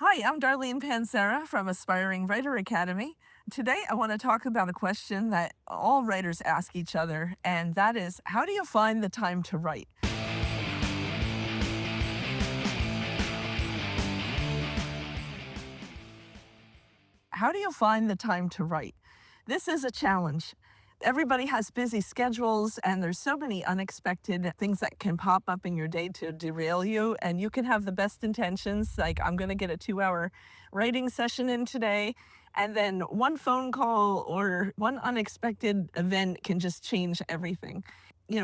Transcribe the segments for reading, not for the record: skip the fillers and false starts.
Hi, I'm Darlene Pansera from Aspiring Writer Academy. Today, I want to talk about a question that all writers ask each other, and that is, how do you find the time to write? How do you find the time to write? This is a challenge. Everybody has busy schedules, and there's so many unexpected things that can pop up in your day to derail you. And you can have the best intentions, like, I'm going to get a 2 hour writing session in today. And then one phone call or one unexpected event can just change everything.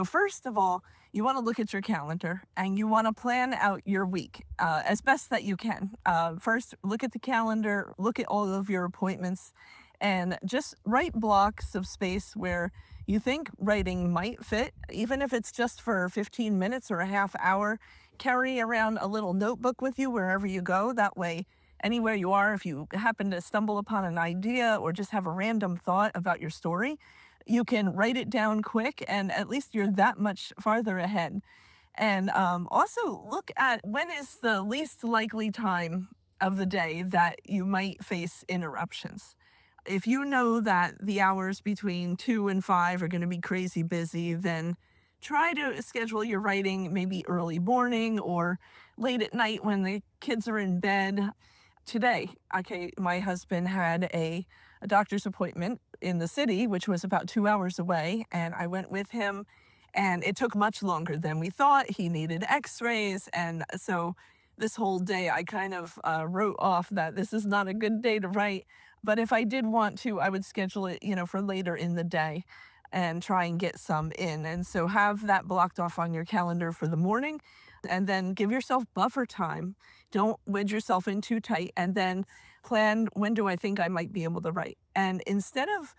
First of all, you want to look at your calendar and you want to plan out your week as best that you can. First, look at the calendar, look at all of your appointments, and just write blocks of space where you think writing might fit, even if it's just for 15 minutes or a half hour. Carry around a little notebook with you wherever you go. That way, anywhere you are, if you happen to stumble upon an idea or just have a random thought about your story, you can write it down quick, and at least you're that much farther ahead. And also look at when is the least likely time of the day that you might face interruptions. If you know that the hours between 2 and 5 are going to be crazy busy, then try to schedule your writing maybe early morning or late at night when the kids are in bed. Today, okay, my husband had a doctor's appointment in the city, which was about 2 hours away, and I went with him. And it took much longer than we thought. He needed x-rays. And so this whole day, I kind of wrote off that this is not a good day to write. But if I did want to, I would schedule it, for later in the day and try and get some in. And so have that blocked off on your calendar for the morning, and then give yourself buffer time. Don't wedge yourself in too tight, and then plan, when do I think I might be able to write? And instead of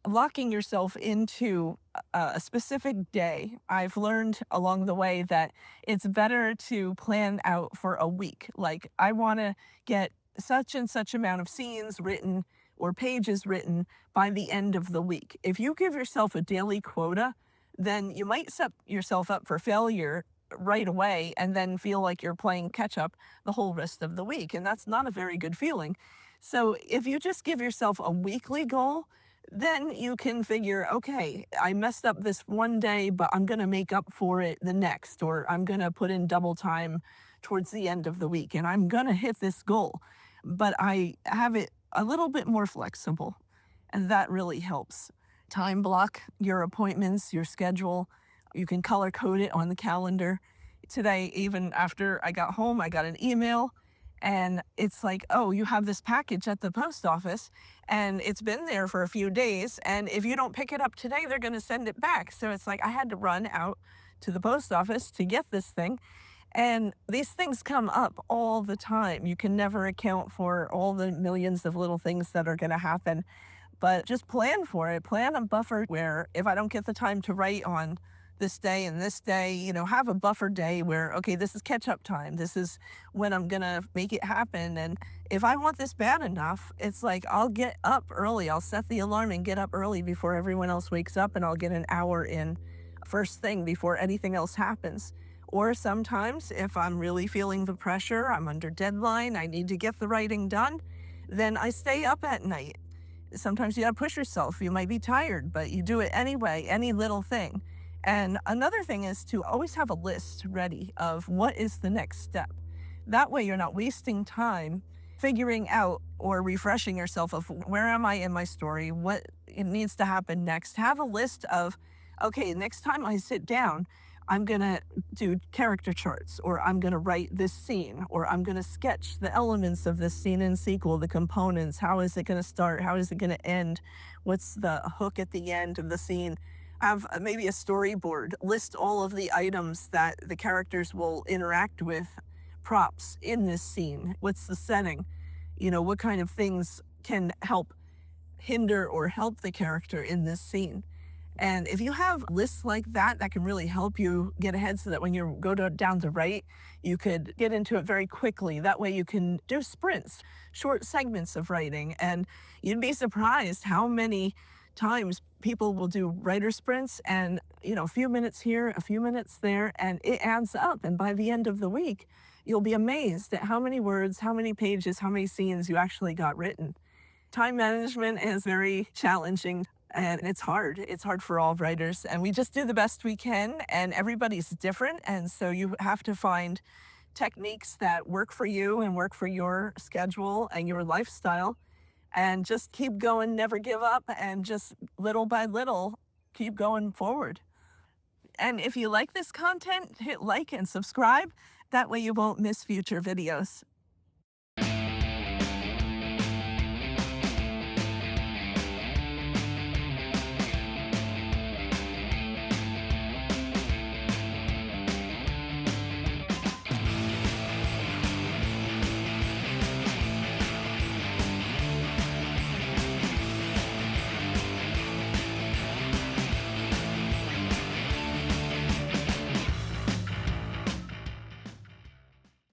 locking yourself into a specific day, I've learned along the way that it's better to plan out for a week. Like, I want to get such and such amount of scenes written or pages written by the end of the week. If you give yourself a daily quota, then you might set yourself up for failure right away and then feel like you're playing catch up the whole rest of the week. And that's not a very good feeling. So if you just give yourself a weekly goal, then you can figure, okay, I messed up this one day, but I'm going to make up for it the next, or I'm going to put in double time towards the end of the week, and I'm going to hit this goal. But I have it a little bit more flexible, and that really helps. Time block your appointments, your schedule. You can color code it on the calendar. Today, even after I got home, I got an email, and it's like, oh, you have this package at the post office and it's been there for a few days. And if you don't pick it up today, they're going to send it back. So it's like I had to run out to the post office to get this thing. And these things come up all the time. You can never account for all the millions of little things that are going to happen, but just plan for it. Plan a buffer where if I don't get the time to write on this day and this day, have a buffer day where, okay, this is catch up time. This is when I'm going to make it happen. And if I want this bad enough, it's like I'll get up early. I'll set the alarm and get up early before everyone else wakes up, and I'll get an hour in first thing before anything else happens. Or sometimes if I'm really feeling the pressure, I'm under deadline, I need to get the writing done, then I stay up at night. Sometimes you gotta push yourself. You might be tired, but you do it anyway, any little thing. And another thing is to always have a list ready of what is the next step. That way you're not wasting time figuring out or refreshing yourself of where am I in my story, what it needs to happen next. Have a list of, okay, next time I sit down, I'm going to do character charts, or I'm going to write this scene, or I'm going to sketch the elements of this scene and sequel, the components. How is it going to start? How is it going to end? What's the hook at the end of the scene? Have maybe a storyboard, list all of the items that the characters will interact with, props in this scene. What's the setting? What kind of things can help hinder or help the character in this scene? And if you have lists like that, that can really help you get ahead so that when you go down to write, you could get into it very quickly. That way you can do sprints, short segments of writing. And you'd be surprised how many times people will do writer sprints and, a few minutes here, a few minutes there, and it adds up. And by the end of the week, you'll be amazed at how many words, how many pages, how many scenes you actually got written. Time management is very challenging and it's hard. It's hard for all writers, and we just do the best we can, and everybody's different. And so you have to find techniques that work for you and work for your schedule and your lifestyle, and just keep going, never give up, and just little by little keep going forward. And if you like this content, hit like and subscribe. That way you won't miss future videos.